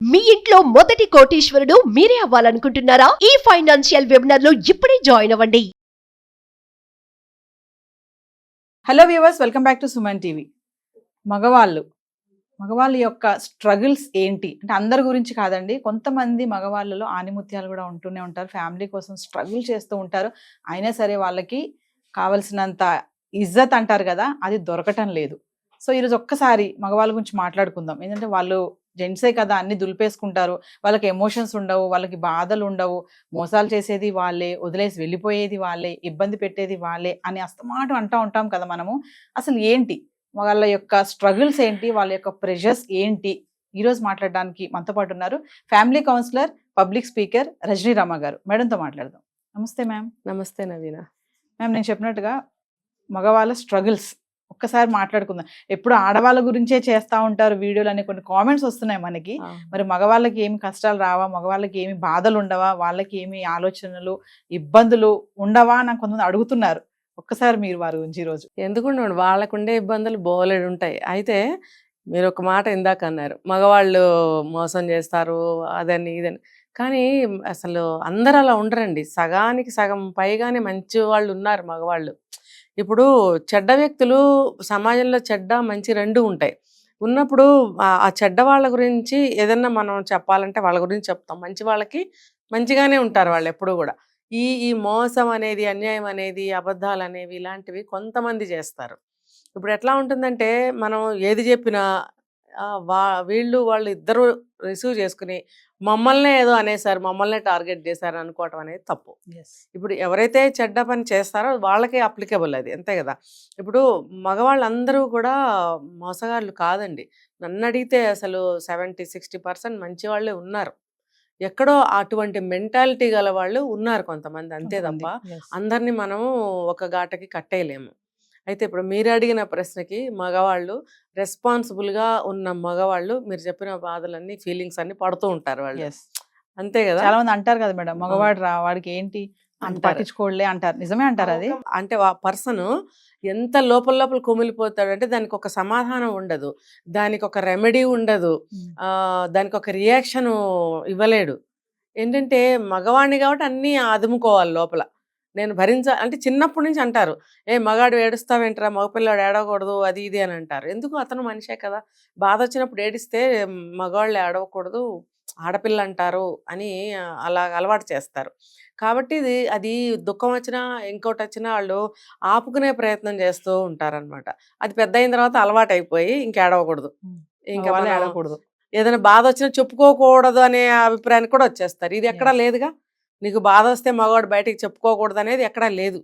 మీ ఇంట్లో మొదటి కోటీశ్వరుడు మీరే అవ్వాలనుకుంటున్నారా? ఈ ఫైనాన్షియల్ వెబినార్ లో ఇప్పుడే జాయిన్ అవ్వండి. Hello viewers, welcome back to Suman TV. మగవాళ్ళ యొక్క స్ట్రగుల్స్ ఏంటి అంటే అందరి గురించి కాదండి, కొంతమంది మగవాళ్ళలో ఆనిముత్యాలు కూడా ఉంటూనే ఉంటారు. ఫ్యామిలీ కోసం స్ట్రగుల్ చేస్తూ ఉంటారు. అయినా సరే వాళ్ళకి కావలసినంత ఇజ్జత్ అంటారు కదా, అది దొరకటం లేదు. సో ఈరోజు ఒక్కసారి మగవాళ్ళ గురించి మాట్లాడుకుందాం. ఏంటంటే వాళ్ళు జెంట్సే కదా, అన్ని దులిపేసుకుంటారు. వాళ్ళకి ఎమోషన్స్ ఉండవు, వాళ్ళకి బాధలు ఉండవు. మోసాలు చేసేది వాళ్ళే, వదిలేసి వెళ్ళిపోయేది వాళ్ళే, ఇబ్బంది పెట్టేది వాళ్ళే అని అస్తమాటు అంటూ ఉంటాం కదా మనము. అసలు ఏంటి వాళ్ళ యొక్క స్ట్రగుల్స్ ఏంటి, వాళ్ళ యొక్క ప్రెషర్స్ ఏంటి, ఈరోజు మాట్లాడడానికి మనతో పాటు ఉన్నారు family counsellor, public speaker Rajani Rama garu. మేడంతో మాట్లాడదాం. నమస్తే మ్యామ్. నమస్తే నవీన. మ్యామ్, నేను చెప్పినట్టుగా మగవాళ్ళ స్ట్రగుల్స్ ఒక్కసారి మాట్లాడుకుందాం. ఎప్పుడు ఆడవాళ్ళ గురించే చేస్తూ ఉంటారు వీడియోలు అనే కొన్ని కామెంట్స్ వస్తున్నాయి మనకి. మరి మగవాళ్ళకి ఏమి కష్టాలు రావా, మగవాళ్ళకి ఏమి బాధలు ఉండవా, వాళ్ళకి ఏమి ఆలోచనలు ఇబ్బందులు ఉండవా అని కొంతమంది అడుగుతున్నారు. ఒక్కసారి మీరు వారి గురించి ఈరోజు. ఎందుకుండండి, వాళ్ళకుండే ఇబ్బందులు బోలెడు ఉంటాయి. అయితే మీరు ఒక మాట ఇందాక అన్నారు, మగవాళ్ళు మోసం చేస్తారు అదని ఇదని. కానీ అసలు అందరు అలా ఉండరండి. సగానికి సగం పైగానే మంచి వాళ్ళు ఉన్నారు మగవాళ్ళు. ఇప్పుడు చెడ్డ వ్యక్తులు సమాజంలో చెడ్డ మంచి రెండు ఉంటాయి. ఉన్నప్పుడు ఆ చెడ్డ వాళ్ళ గురించి ఏదన్నా మనం చెప్పాలంటే వాళ్ళ గురించి చెప్తాం. మంచి వాళ్ళకి మంచిగానే ఉంటారు వాళ్ళు ఎప్పుడు కూడా. ఈ ఈ మోసం అనేది, అన్యాయం అనేది, అబద్ధాలు అనేవి ఇలాంటివి కొంతమంది చేస్తారు. ఇప్పుడు ఎట్లా ఉంటుందంటే మనం ఏది చెప్పినా వాళ్ళు ఇద్దరు రిసీవ్ చేసుకుని మమ్మల్నే ఏదో అనేసారు, మమ్మల్నే టార్గెట్ చేశారు అనుకోవటం అనేది తప్పు. ఇప్పుడు ఎవరైతే చెడ్డ పని చేస్తారో వాళ్ళకే అప్లికబుల్ అది, అంతే కదా. ఇప్పుడు మగవాళ్ళందరూ కూడా మోసగాళ్ళు కాదండి. నన్ను అడిగితే అసలు 70-60% మంచి వాళ్ళే ఉన్నారు. ఎక్కడో అటువంటి మెంటాలిటీ గల వాళ్ళు ఉన్నారు కొంతమంది, అంతే తప్ప అందరినీ మనం ఒక గాటకి కట్టేయలేము. అయితే ఇప్పుడు మీరు అడిగిన ప్రశ్నకి మగవాళ్ళు రెస్పాన్సిబుల్గా ఉన్న మగవాళ్ళు మీరు చెప్పిన బాధలన్నీ ఫీలింగ్స్ అన్ని పడుతూ ఉంటారు వాళ్ళు, అంతే కదా. చాలా మంది అంటారు కదా మేడం, మగవాడు రా, వాడికి ఏంటి పట్టించుకోలే అంటారు. నిజమే అంటారు అది. అంటే ఆ పర్సన్ ఎంత లోపల కుమిలిపోతాడు అంటే దానికి ఒక సమాధానం ఉండదు, దానికి ఒక రెమెడీ ఉండదు, దానికి ఒక రియాక్షన్ ఇవ్వలేడు. ఏంటంటే మగవాణ్ణి కాబట్టి అన్నీ అదుముకోవాలి లోపల. నేను అంటే చిన్నప్పటి నుంచి అంటారు, మగాడు ఏడుస్తావేంటరా, మగపిల్లాడు ఏడవకూడదు అది ఇది అని అంటారు. ఎందుకు, అతను మనిషే కదా. బాధ వచ్చినప్పుడు ఏడిస్తే మగవాళ్ళు ఏడవకూడదు, ఆడపిల్ల అంటారు అని అలా అలవాటు చేస్తారు. కాబట్టి అది దుఃఖం వచ్చినా ఇంకోటి వచ్చినా వాళ్ళు ఆపుకునే ప్రయత్నం చేస్తూ ఉంటారనమాట. అది పెద్ద అయిన తర్వాత అలవాటు అయిపోయి ఇంకేడవకూడదు, ఇంకా వాళ్ళు ఏడవకూడదు, ఏదైనా బాధ వచ్చినా చెప్పుకోకూడదు అనే అభిప్రాయానికి కూడా వచ్చేస్తారు. ఇది ఎక్కడా లేదుగా. నీకు బాధ వస్తే మగవాడు బయటికి చెప్పుకోకూడదు అనేది ఎక్కడా లేదు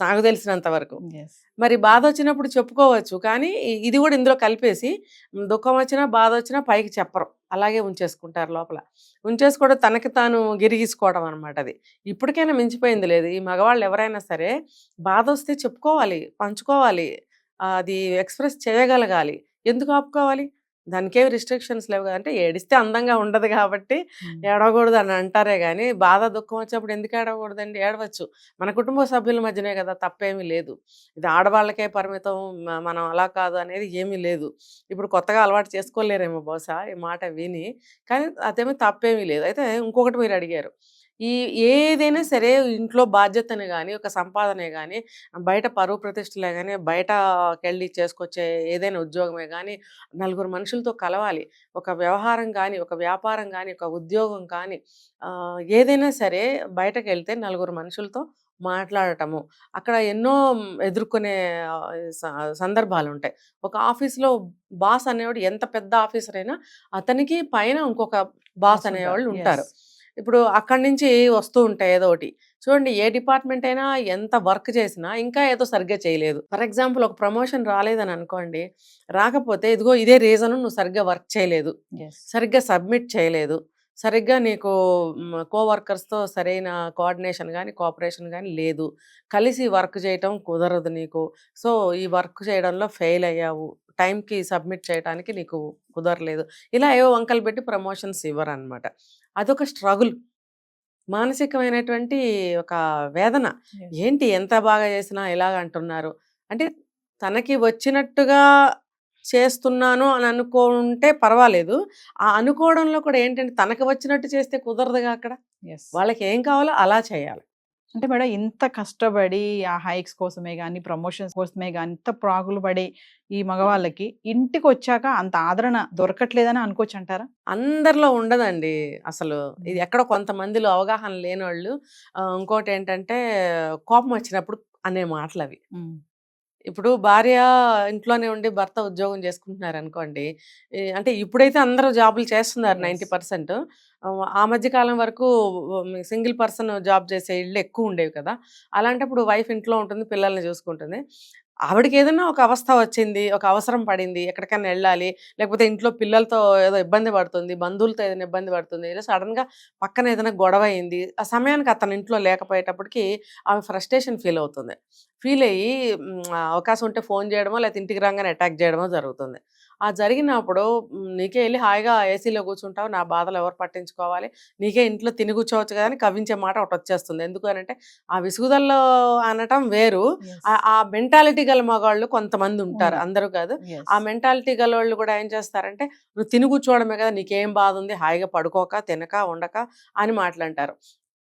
నాకు తెలిసినంత వరకు. మరి బాధ వచ్చినప్పుడు చెప్పుకోవచ్చు, కానీ ఇది కూడా ఇందులో కలిపేసి దుఃఖం వచ్చినా బాధ వచ్చినా పైకి చెప్పరు, అలాగే ఉంచేసుకుంటారు లోపల. ఉంచేసుకోవడం తనకి తాను గిరిగీసుకోవడం అనమాట. అది ఇప్పటికైనా మించిపోయింది లేదు. ఈ మగవాళ్ళు ఎవరైనా సరే బాధ వస్తే చెప్పుకోవాలి, పంచుకోవాలి, అది ఎక్స్ప్రెస్ చేయగలగాలి. ఎందుకు ఆపుకోవాలి, దానికేమి రిస్ట్రిక్షన్స్ లేవు కదా. అంటే ఏడిస్తే అందంగా ఉండదు కాబట్టి ఏడవకూడదు అని అంటారే కానీ బాధ దుఃఖం వచ్చినప్పుడు ఎందుకు ఏడవకూడదండి, ఏడవచ్చు. మన కుటుంబ సభ్యుల మధ్యనే కదా, తప్పేమీ లేదు. ఇది ఆడవాళ్ళకే పరిమితం, మనం అలా కాదు అనేది ఏమీ లేదు. ఇప్పుడు కొత్తగా అలవాటు చేసుకోలేరేమో బహుశా ఈ మాట విని, కానీ అదేమీ తప్పేమీ లేదు. అయితే ఇంకొకటి మీరు అడిగారు, ఏదైనా సరే ఇంట్లో బాధ్యతని కానీ, ఒక సంపాదనే కానీ, బయట పరువు ప్రతిష్టలే కానీ, బయటకెళ్ళి చేసుకొచ్చే ఏదైనా ఉద్యోగమే కానీ, నలుగురు మనుషులతో కలవాలి. ఒక వ్యవహారం కానీ, ఒక వ్యాపారం కానీ, ఒక ఉద్యోగం కానీ, ఏదైనా సరే బయటకు వెళ్తే నలుగురు మనుషులతో మాట్లాడటము, అక్కడ ఎన్నో ఎదుర్కొనే సందర్భాలు ఉంటాయి. ఒక ఆఫీస్లో బాస్ అనేవాడు ఎంత పెద్ద ఆఫీసర్ అయినా అతనికి పైన ఇంకొక బాస్ అనేవాళ్ళు ఉంటారు. ఇప్పుడు అక్కడి నుంచి వస్తూ ఉంటాయి ఏదో ఒకటి. చూడండి, ఏ డిపార్ట్మెంట్ అయినా ఎంత వర్క్ చేసినా ఇంకా ఏదో సరిగ్గా చేయలేదు. ఫర్ ఎగ్జాంపుల్ ఒక ప్రమోషన్ రాలేదని అనుకోండి, రాకపోతే ఇదిగో ఇదే రీజను, నువ్వు సరిగ్గా వర్క్ చేయలేదు, సరిగ్గా సబ్మిట్ చేయలేదు, సరిగ్గా నీకు కోవర్కర్స్తో సరైన కోఆర్డినేషన్ కానీ కోఆపరేషన్ కానీ లేదు, కలిసి వర్క్ చేయటం కుదరదు నీకు, సో ఈ వర్క్ చేయడంలో ఫెయిల్ అయ్యావు, టైంకి సబ్మిట్ చేయడానికి నీకు కుదరలేదు, ఇలా ఏవో వంకలు పెట్టి ప్రమోషన్స్ ఇవ్వరు అనమాట. అదొక స్ట్రగుల్, మానసికమైనటువంటి ఒక వేదన. ఏంటి ఎంత బాగా చేసినా ఇలాగ అంటున్నారు అంటే, తనకి వచ్చినట్టుగా చేస్తున్నాను అని అనుకుంటే పర్వాలేదు. ఆ అనుకోవడంలో కూడా ఏంటంటే తనకు వచ్చినట్టు చేస్తే కుదరదుగా అక్కడ. ఎస్. వాళ్ళకి ఏం కావాలో అలా చేయాలి. అంటే మేడం ఇంత కష్టపడి ఆ హైక్స్ కోసమే గానీ, ప్రమోషన్స్ కోసమే గానీ, ఇంత ప్రాకులు పడే ఈ మగవాళ్ళకి ఇంటికొచ్చాక అంత ఆదరణ దొరకట్లేదని అనుకోవచ్చంటారా? అందరిలో ఉండదండి అసలు. ఇది ఎక్కడో కొంతమందిలో అవగాహన లేనోళ్ళు ఇంకోటేంటంటే కోపం వచ్చినప్పుడు అనే మాటలవి. ఇప్పుడు భార్య ఇంట్లోనే ఉండి భర్త ఉద్యోగం చేసుకుంటున్నారనుకోండి. అంటే ఇప్పుడైతే అందరూ జాబులు చేస్తున్నారు Yes. 90%. ఆ మధ్య కాలం వరకు సింగిల్ పర్సన్ జాబ్ చేసే ఇళ్ళు ఎక్కువుండేవి కదా! అలాంటప్పుడు వైఫ్ ఇంట్లో ఉంటుంది, పిల్లల్ని చూసుకుంటుంది. ఆవిడకి ఏదైనా ఒక అవస్థ వచ్చింది, ఒక అవసరం పడింది, ఎక్కడికైనా ఎళ్ళాలి, లేకపోతే ఇంట్లో పిల్లలతో ఏదో ఇబ్బంది పడుతుంది, బంధువులతో ఏదైనా ఇబ్బంది పడుతుంది, లేదా సడెన్‌గా పక్కన ఏదైనా గొడవ అయింది. ఆ సమయానికి అతను ఇంట్లో లేకపోయేటప్పటికి ఆమె ఫ్రస్ట్రేషన్ ఫీల్ అవుతుంది. ఫీల్ అయ్యి అవకాశం ఉంటే ఫోన్ చేయడమో, లేకపోతే ఇంటికి రాగానే అటాక్ చేయడమో జరుగుతుంది. ఆ జరిగినప్పుడు నీకే ఎళ్లి హాయిగా ఏసీలో కూర్చుంటావు, నా బాధలు ఎవరు పట్టించుకోవాలి, నీకే ఇంట్లో తిని కూర్చోవచ్చు కదా అని కవ్వించే మాట ఒకటొచ్చేస్తుంది. ఎందుకు అనంటే ఆ విసుగుదలలో అనటం వేరు. Yes. ఆ మెంటాలిటీ గల మగాళ్ళు కొంతమంది ఉంటారు, ఉన్నారు. అందరూ కాదు. Yes. ఆ మెంటాలిటీ గలోళ్ళు కూడా ఏం చేస్తారంటే నువ్వు తిని కూర్చోవడమే కదా, నీకేం బాధ ఉంది, హాయిగా పడుకోక తినక ఉండక అని మాటలంటారు.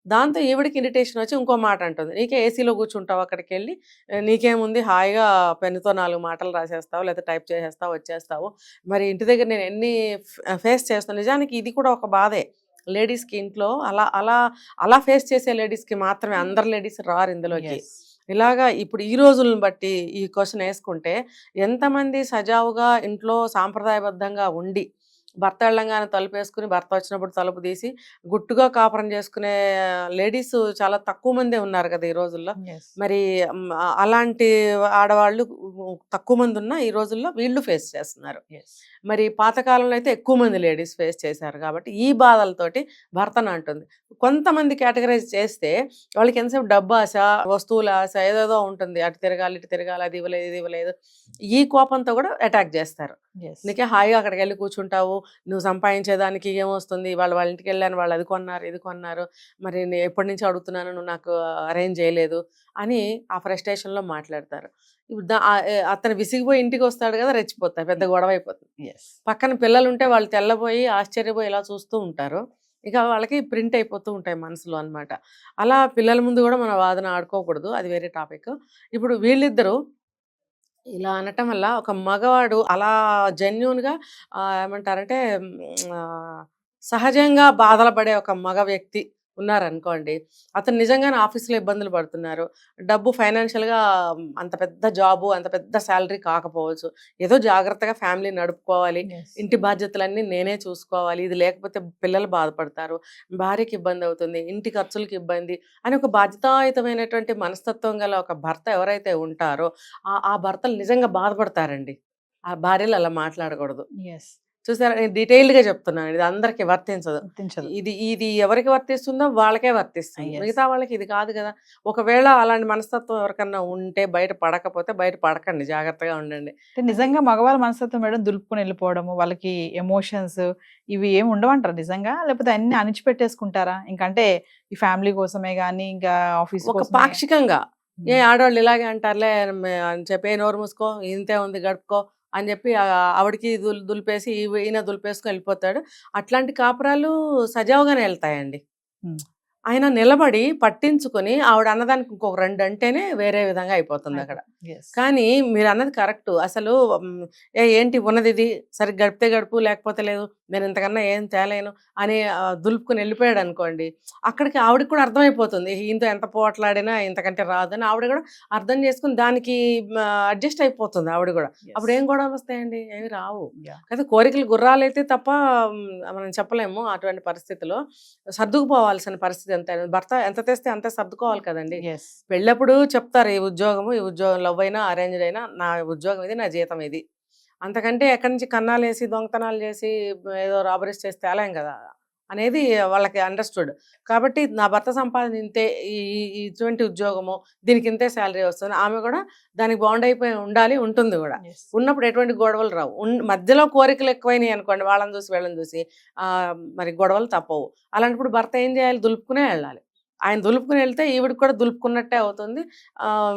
దాంతో ఈవిడికి ఇరిటేషన్ వచ్చి ఇంకో మాట అంటుంది, నీకే ఏసీలో కూర్చుంటావు అక్కడికి వెళ్ళి, నీకేముంది హాయిగా పెన్నుతో 4 మాటలు రాసేస్తావు, లేకపోతే టైప్ చేసేస్తావు వచ్చేస్తావు, మరి ఇంటి దగ్గర నేను ఎన్ని ఫేస్ చేస్తాను. నిజానికి ఇది కూడా ఒక బాధే లేడీస్కి ఇంట్లో. అలా అలా అలా ఫేస్ చేసే లేడీస్కి మాత్రమే, అందరు లేడీస్ రారు ఇందులోకి. Yes. ఇలాగా ఇప్పుడు ఈ రోజులను బట్టి ఈ క్వశ్చన్ వేసుకుంటే ఎంతమంది సజావుగా ఇంట్లో సాంప్రదాయబద్ధంగా ఉండి భర్త వెళ్ళంగానే తలుపు వేసుకుని, భర్త వచ్చినప్పుడు తలుపు తీసి గుట్టుగా కాపురం చేసుకునే లేడీస్ చాలా తక్కువ మందే ఉన్నారు కదా ఈ రోజుల్లో. Yes. మరి అలాంటి ఆడవాళ్ళు తక్కువ మంది ఉన్నా ఈ రోజుల్లో వీళ్ళు ఫేస్ చేస్తున్నారు. Yes. మరి పాతకాలంలో అయితే ఎక్కువ మంది లేడీస్ ఫేస్ చేశారు కాబట్టి ఈ బాధలతోటి భర్తను అంటుంది. కొంతమంది కేటగరైజ్ చేస్తే వాళ్ళకి ఎంతసేపు డబ్బు ఆశ, వస్తువుల ఆశ, ఏదేదో ఉంటుంది, అటు తిరగాలి ఇటు తిరగాలి, అది ఇవ్వలేదు ఇది ఇవ్వలేదు, ఈ కోపంతో కూడా అటాక్ చేస్తారు. Yes. నీకే హాయిగా అక్కడికి వెళ్ళి కూర్చుంటావు, నువ్వు సంపాదించేదానికి ఏమొస్తుంది, వాళ్ళ ఇంటికి వెళ్ళాను, వాళ్ళు అది కొన్నారు ఇది కొన్నారు, మరి నేను ఎప్పటి నుంచి అడుగుతున్నాను, నువ్వు నాకు అరేంజ్ చేయలేదు అని ఆ ఫ్రస్ట్రేషన్లో మాట్లాడతారు. ఇప్పుడు అతను విసిగిపోయి ఇంటికి వస్తాడు కదా, రెచ్చిపోతారు, పెద్ద గొడవ అయిపోతుంది. Yes. పక్కన పిల్లలు ఉంటే వాళ్ళు తెల్లబోయి ఆశ్చర్యపోయి ఇలా చూస్తూ ఉంటారు. ఇక వాళ్ళకి ప్రింట్ అయిపోతూ ఉంటాయి మనసులో అన్నమాట. అలా పిల్లల ముందు కూడా మన వాదన ఆడుకోకూడదు, అది వేరే టాపిక్. ఇప్పుడు వీళ్ళిద్దరూ ఇలా అనటం వల్ల ఒక మగవాడు అలా జెన్యూన్‌గా ఏమంటారంటే సహజంగా బాధలు పడే ఒక మగ వ్యక్తి ఉన్నారనుకోండి. అతను నిజంగానే ఆఫీస్‌లో ఇబ్బందులు పడుతున్నారు. డబ్బు ఫైనాన్షియల్‌గా అంత పెద్ద జాబు, అంత పెద్ద సాలరీ కాకపోవచ్చు. ఏదో జాగ్రత్తగా ఫ్యామిలీ నడుపుకోవాలి, Yes. ఇంటి బాధ్యతలన్నీ నేనే చూసుకోవాలి, ఇది లేకపోతే పిల్లలు బాధపడతారు, భార్యకి ఇబ్బంది అవుతుంది, ఇంటి ఖర్చులకి ఇబ్బంది అని ఒక బాధ్యతాయుతమైనటువంటి మనస్తత్వం గల ఒక భర్త ఎవరైతే ఉంటారో ఆ భర్తలు నిజంగా బాధపడతారండి. ఆ భార్యలు అలా మాట్లాడకూడదు. Yes. చూసారా, నేను డీటెయిల్డ్‌గా చెప్తున్నాను. ఇది అందరికి వర్తించదు. గుర్తించదు. ఇది ఇది ఎవరికి వర్తిస్తుందో వాళ్ళకే వర్తిస్తుంది. Yes. మిగతా వాళ్ళకి ఇది కాదు కదా! ఒకవేళ అలాంటి మనస్తత్వం ఎవరికన్నా ఉంటే బయట పడకపోతే బయట పడకండి, జాగ్రత్తగా ఉండండి. అంటే నిజంగా మగవాళ్ళ మనస్తత్వం మేడం దులుపుకొని వెళ్ళిపోవడము, వాళ్ళకి ఎమోషన్స్ ఇవి ఏమి ఉండవంటారా నిజంగా? లేకపోతే అన్ని అణిచిపెట్టేసుకుంటారా? ఇంకంటే ఈ ఫ్యామిలీ కోసమే గానీ, ఇంకా ఆఫీస్ ఒక కోసమే పాక్షికంగా ఆడవాళ్ళు ఇలాగే అంటారులే అని చెప్పి, "ఏ నోరు మూసుకో, ఇంతే ఉంది గడుపుకో" అని చెప్పి ఆవిడకి దులిపేసి ఈయన దులిపేసుకొని వెళ్ళిపోతాడు. అట్లాంటి కాపురాలు సజావుగానే వెళ్తాయండి. హ్మ్. ఆయన నిలబడి పట్టించుకొని ఆవిడ అన్నదానికి ఇంకొక 2 అంటేనే వేరే విధంగా అయిపోతుంది అక్కడ. Yes. కానీ మీరు అన్నది కరెక్ట్. అసలు ఏంటి ఉన్నది ఇది, సరిగ్గా గడిపితే గడుపు, లేకపోతే లేదు, నేను ఇంతకన్నా ఏం తేలేను అని దులుపుకొని వెళ్ళిపోయాడు అనుకోండి, అక్కడికి ఆవిడకి కూడా అర్థమైపోతుంది ఈయనతో ఎంత పోట్లాడినా ఇంతకంటే రాదని. ఆవిడ కూడా అర్థం చేసుకుని దానికి అడ్జస్ట్ అయిపోతుంది ఆవిడ కూడా. Yes. అప్పుడు ఏం గొడవలు వస్తాయండి, ఏమి రావు. Yeah. అయితే కోరికలు గుర్రాలైతే తప్ప మనం చెప్పలేము. అటువంటి పరిస్థితిలో సర్దుకుపోవాల్సిన పరిస్థితి ఎంత, భర్త ఎంత తెస్తే అంతే సర్దుకోవాలి కదండి. Yes. పెళ్ళప్పుడు చెప్తారు, ఈ ఉద్యోగం లవ్ అయినా అరేంజ్డ్ అయినా నా ఉద్యోగం ఇది, నా జీతం ఇది, అంతకంటే ఎక్కడి నుంచి కన్నాలేసి దొంగతనాలు చేసి ఏదో రాబరీస్ చేస్తే తేలేం కదా అనేది వాళ్ళకి అండర్స్టూడ్. కాబట్టి నా భర్త సంపాదన ఇంతే, ఇటువంటి ఉద్యోగము, దీనికి ఇంతే శాలరీ వస్తుంది, ఆమె కూడా దానికి బాండ్ అయిపోయి ఉండాలి, ఉంటుంది కూడా. Yes. ఉన్నప్పుడు ఎటువంటి గొడవలు రావు. మధ్యలో కోరికలు ఎక్కువైనాయి అనుకోండి, వాళ్ళని చూసి వీళ్ళని చూసి మరి గొడవలు తప్పవు. అలాంటప్పుడు భర్త ఏం చేయాలి, దులుపుకునే వెళ్ళాలి. ఆయన దులుపుకుని వెళ్తే ఈవిడికి కూడా దులుపుకున్నట్టే అవుతుంది.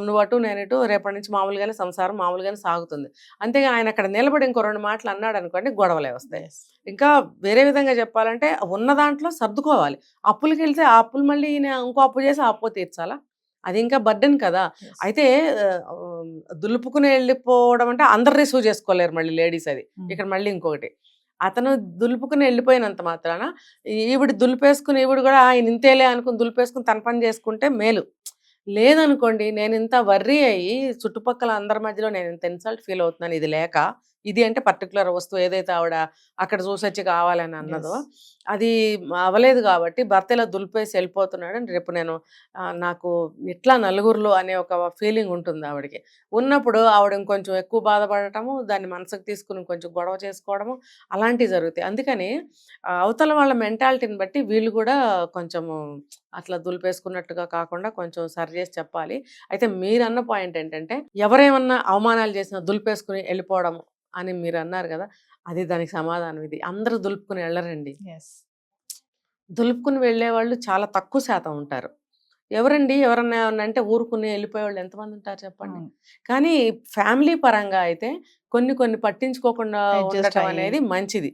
నువ్వు అటు నేను ఇటు రేపటి నుంచి మామూలుగానే సంసారం మామూలుగానే సాగుతుంది. అంతేగా ఆయన అక్కడ నిలబడి ఇంకో 2 మాటలు అన్నాడు అనుకోండి, గొడవలే వస్తాయి. ఇంకా వేరే విధంగా చెప్పాలంటే ఉన్న దాంట్లో సర్దుకోవాలి. అప్పులకి వెళ్తే ఆ అప్పులు మళ్ళీ ఈయన ఇంకో అప్పు చేసి ఆ అప్పు తీర్చాలా, అది ఇంకా బర్డెన్ కదా. అయితే దులుపుకుని వెళ్ళిపోవడం అంటే అందరు రిసీవ్ చేసుకోలేరు మళ్ళీ లేడీస్. అది ఇక్కడ మళ్ళీ ఇంకొకటి, అతను దులుపుకుని వెళ్ళిపోయినంత మాత్రాన ఈవిడ దులిపేసుకుని ఈవిడ కూడా ఆయన ఇంతేలే అనుకుని దులిపేసుకుని తన పని చేసుకుంటే మేలు. లేదనుకోండి, నేను ఇంత వర్రీ అయ్యి చుట్టుపక్కల అందరి మధ్యలో నేను ఇంత ఇన్సల్ట్ ఫీల్ అవుతున్నాను ఇది లేక. ఇది అంటే పర్టికులర్ వస్తువు ఏదైతే ఆవిడ అక్కడ చూసొచ్చి కావాలని అన్నదో అది అవ్వలేదు కాబట్టి భర్త ఇలా దులిపేసి వెళ్ళిపోతున్నాడు అని రేపు నేను నాకు ఇట్లా నలుగురిలో అనే ఒక ఫీలింగ్ ఉంటుంది ఆవిడకి. ఉన్నప్పుడు ఆవిడ ఇంకొంచెం ఎక్కువ బాధపడటము, దాన్ని మనసుకు తీసుకుని కొంచెం గొడవ చేసుకోవడము అలాంటివి జరుగుతాయి. అందుకని అవతల వాళ్ళ మెంటాలిటీని బట్టి వీళ్ళు కూడా కొంచెము అట్లా దులిపేసుకున్నట్టుగా కాకుండా కొంచెం సరి చేసి చెప్పాలి. అయితే మీరన్న పాయింట్ ఏంటంటే ఎవరేమన్నా అవమానాలు చేసినా దులిపేసుకుని వెళ్ళిపోవడం అని మీరు అన్నారు కదా, అది దానికి సమాధానం ఇది. అందరూ దులుపుకుని వెళ్ళరండి. దులుపుకుని వెళ్ళే వాళ్ళు చాలా తక్కువ శాతం ఉంటారు. ఎవరండి ఎవరన్నా అంటే ఊరుకుని వెళ్ళిపోయే వాళ్ళు ఎంతమంది ఉంటారు చెప్పండి. కానీ ఫ్యామిలీ పరంగా అయితే కొన్ని కొన్ని పట్టించుకోకుండా ఉండటం అనేది మంచిది.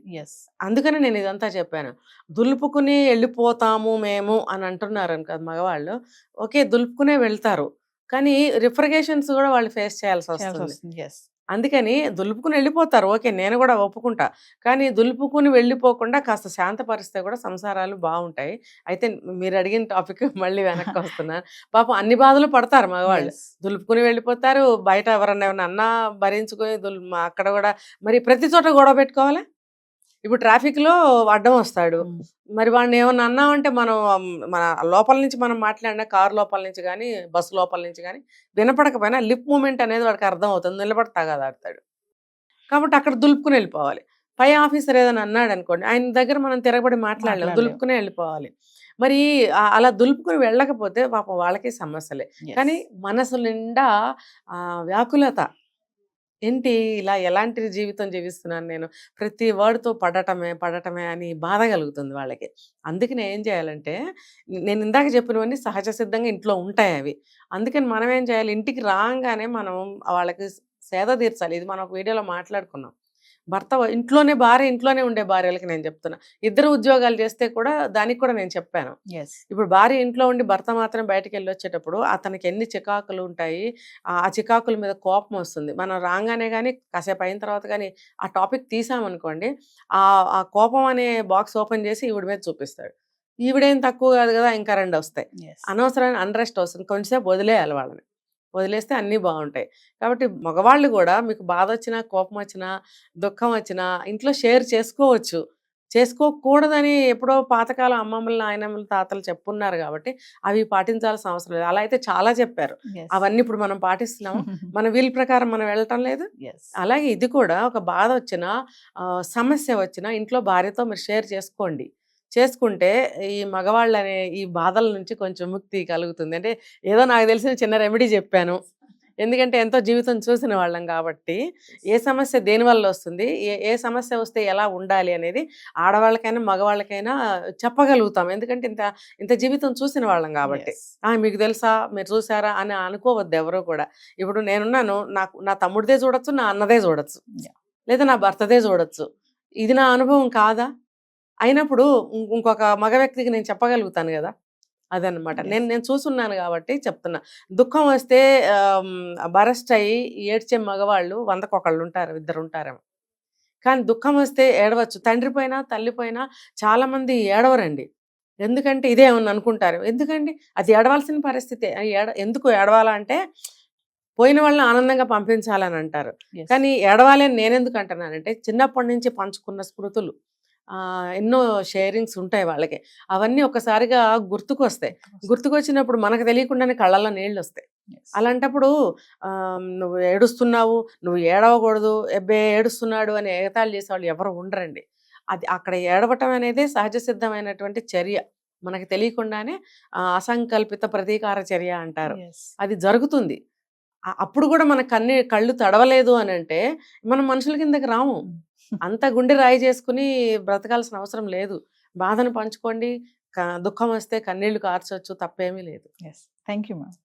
అందుకని నేను ఇదంతా చెప్పాను. దులుపుకుని వెళ్ళిపోతాము మేము అని అంటున్నారు కదా మగవాళ్ళు, ఓకే దులుపుకునే వెళ్తారు, కానీ రిఫ్రిగేషన్స్ కూడా వాళ్ళు ఫేస్ చేయాల్సి వస్తుంది. అందుకని దులుపుకుని వెళ్ళిపోతారు, ఓకే నేను కూడా ఒప్పుకుంటా, కానీ దులుపుకుని వెళ్ళిపోకుండా కాస్త శాంతపరిస్తే కూడా సంసారాలు బాగుంటాయి. అయితే మీరు అడిగిన టాపిక్ మళ్ళీ వెనక్కి వస్తున్నాను. పాపం అన్ని బాధలు పడతారు మగవాళ్ళు, దులుపుకుని వెళ్ళిపోతారు, బయట ఎవరన్నా ఏమన్నా అన్నా భరించుకొని అక్కడ కూడా మరి ప్రతి చోట గొడవ పెట్టుకోవాలి. ఇప్పుడు ట్రాఫిక్లో అడ్డం వస్తాడు, మరి వాడిని ఏమన్నా అన్నామంటే మనం మన లోపల నుంచి మనం మాట్లాడినా కారు లోపల నుంచి కానీ బస్సు లోపల నుంచి కానీ వినపడకపోయినా లిప్ మూమెంట్ అనేది వాడికి అర్థం అవుతుంది, నిలబడి తగాదాడతాడు. కాబట్టి అక్కడ దులుపుకుని వెళ్ళిపోవాలి. పై ఆఫీసర్ ఏదైనా అన్నాడు అనుకోండి, ఆయన దగ్గర మనం తిరగబడి మాట్లాడలేము, దులుపుకునే వెళ్ళిపోవాలి. మరి అలా దులుపుకుని వెళ్ళకపోతే పాపం వాళ్ళకి సమస్యలే. కానీ మనసు నిండా వ్యాకులత, ఏంటి ఇలా ఎలాంటి జీవితం జీవిస్తున్నాను నేను, ప్రతి వర్డ్తో పడటమే అని బాధ కలుగుతుంది వాళ్ళకి. అందుకని ఏం చేయాలంటే, నేను ఇందాక చెప్పినవన్నీ సహజ సిద్ధంగా ఇంట్లో ఉంటాయి అవి. అందుకని మనం ఏం చేయాలి, ఇంటికి రాగానే మనం వాళ్ళకి సేద తీర్చాలి. ఇది మనం ఒక వీడియోలో మాట్లాడుకున్నాం. భర్త ఇంట్లోనే భార్య ఇంట్లోనే ఉండే భార్యలకి నేను చెప్తున్నా, ఇద్దరు ఉద్యోగాలు చేస్తే కూడా దానికి కూడా నేను చెప్పాను. ఇప్పుడు భార్య ఇంట్లో ఉండి భర్త మాత్రం బయటకు వెళ్ళి వచ్చేటప్పుడు అతనికి ఎన్ని చికాకులు ఉంటాయి, ఆ చికాకుల మీద కోపం వస్తుంది. మనం రాగానే కానీ కాసేపు అయిన తర్వాత కానీ ఆ టాపిక్ తీసామనుకోండి, ఆ కోపం అనే బాక్స్ ఓపెన్ చేసి ఈవిడ మీద చూపిస్తాడు. ఈవిడేం తక్కువ కాదు కదా, ఇంకా 2 వస్తాయి. అనవసరమైన అన్రెస్ట్ వస్తుంది. కొంచెంసేపు వదిలేయాలి వాళ్ళని, వదిలేస్తే అన్నీ బాగుంటాయి. కాబట్టి మగవాళ్ళు కూడా మీకు బాధ వచ్చినా కోపం వచ్చినా దుఃఖం వచ్చినా ఇంట్లో షేర్ చేసుకోవచ్చు. చేసుకోకూడదని ఎప్పుడో పాతకాలం అమ్మమ్మలు నాయనమ్మలు తాతలు చెప్పున్నారు కాబట్టి అవి పాటించాల్సిన అవసరం లేదు. అలా అయితే చాలా చెప్పారు, అవన్నీ ఇప్పుడు మనం పాటిస్తున్నాము, మన వీల్ ప్రకారం మనం వెళ్ళటం లేదు. అలాగే ఇది కూడా ఒక బాధ వచ్చినా సమస్య వచ్చినా ఇంట్లో భార్యతో మీరు షేర్ చేసుకోండి. చేసుకుంటే ఈ మగవాళ్ళు అనే ఈ బాధల నుంచి కొంచెం ముక్తి కలుగుతుంది. అంటే ఏదో నాకు తెలిసిన చిన్న రెమెడీ చెప్పాను, ఎందుకంటే ఎంతో జీవితం చూసిన వాళ్ళం కాబట్టి ఏ సమస్య దేనివల్ల వస్తుంది, ఏ సమస్య వస్తే ఎలా ఉండాలి అనేది ఆడవాళ్ళకైనా మగవాళ్ళకైనా చెప్పగలుగుతాం. ఎందుకంటే ఇంత జీవితం చూసిన వాళ్ళం కాబట్టి. మీకు తెలుసా, మీరు చూసారా అని అనుకోవద్దు ఎవరో కూడా. ఇప్పుడు నేనున్నాను, నా తమ్ముడిదే చూడొచ్చు, నా అన్నదే చూడొచ్చు, లేదా నా భర్తదే చూడొచ్చు. ఇది నా అనుభవం కాదా? అయినప్పుడు ఇంకొక మగ వ్యక్తికి నేను చెప్పగలుగుతాను కదా, అదనమాట. నేను చూసున్నాను కాబట్టి చెప్తున్నా. దుఃఖం వస్తే బరస్ట్ అయ్యి ఏడ్చే మగవాళ్ళు 100కి ఉంటారు, 2 ఉంటారేమో. కానీ దుఃఖం వస్తే ఏడవచ్చు. తండ్రి పైన తల్లి పైన చాలామంది ఏడవరండి. ఎందుకంటే ఇదే ఏమన్నా అనుకుంటారు. ఎందుకండి అది ఏడవలసిన పరిస్థితి. ఎందుకు ఏడవాలా అంటే పోయిన వాళ్ళని ఆనందంగా పంపించాలని అంటారు. కానీ ఏడవాలి అని నేనెందుకు అంటున్నానంటే, చిన్నప్పటి నుంచి పంచుకున్న స్మృతులు, ఎన్నో షేరింగ్స్ ఉంటాయి వాళ్ళకి, అవన్నీ ఒక్కసారిగా గుర్తుకొచ్చినప్పుడు మనకు తెలియకుండానే కళ్ళల్లో నీళ్ళు వస్తాయి. అలాంటప్పుడు నువ్వు ఏడుస్తున్నావు, నువ్వు ఏడవకూడదు, ఎబ్బే ఏడుస్తున్నాడు అని ఎగతాళి చేసేవాళ్ళు ఎవరు ఉండరండి. అది అక్కడ ఏడవటం అనేది సహజ సిద్ధమైనటువంటి చర్య, మనకు తెలియకుండానే అసంకల్పిత ప్రతీకార చర్య అంటారు, అది జరుగుతుంది. అప్పుడు కూడా మన కళ్ళు తడవలేదు అని అంటే మనం మనుషుల కిందకి రాము. అంత గుండె రాయి చేసుకుని బ్రతకాల్సిన అవసరం లేదు. బాధను పంచుకోండి, దుఃఖం వస్తే కన్నీళ్లు కార్చొచ్చు, తప్పేమీ లేదు. Thank you ma'am.